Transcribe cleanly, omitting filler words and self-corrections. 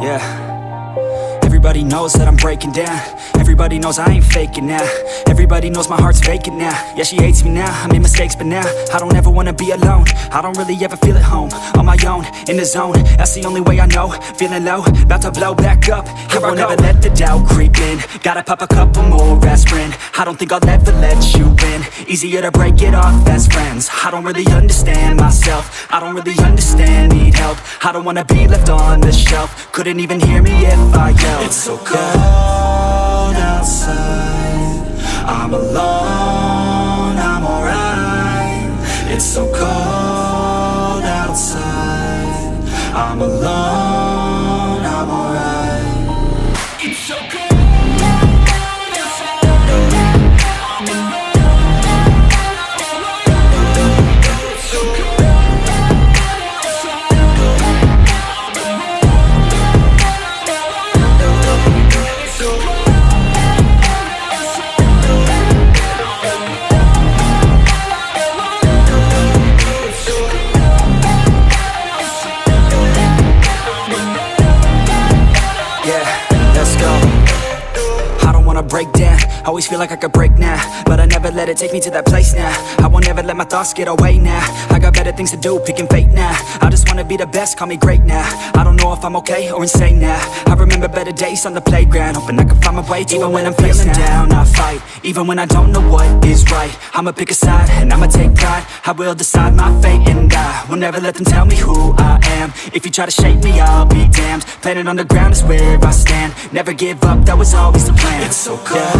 Yeah. Everybody knows that I'm breaking down. Everybody knows I ain't faking now. Everybody knows my heart's vacant now. Yeah, she hates me now, I made mistakes but now I don't ever wanna be alone. I don't really ever feel at home. On my own, in the zone, that's the only way I know. Feeling low, about to blow back up. I won't ever let the doubt creep in. Gotta pop a couple more aspirin. I don't think I'll ever let you in. Easier to break it off best friends. I don't really understand myself. I don't really understand, need help. I don't wanna be left on the shelf. Couldn't even hear me if I yelled. It's so cold outside, I'm alone, I'm alright. It's so cold outside, I'm alone, I'm alright. It's so cold. Break down, always feel like I could break now, but I never let it take me to that place now. I won't ever let my thoughts get away now. I got better things to do, picking fate now. I just wanna be the best, call me great now. I don't know if I'm okay or insane now. I remember better days on the playground, hoping I can find my way. Even when I'm feeling down, I fight. Even when I don't know what is right, I'ma pick a side and I'ma take pride. I will decide my fate and I will never let them tell me who I am. If you try to shape me, I'll be damned. Planet on the ground is where I stand. Never give up, that was always the plan. It's so cold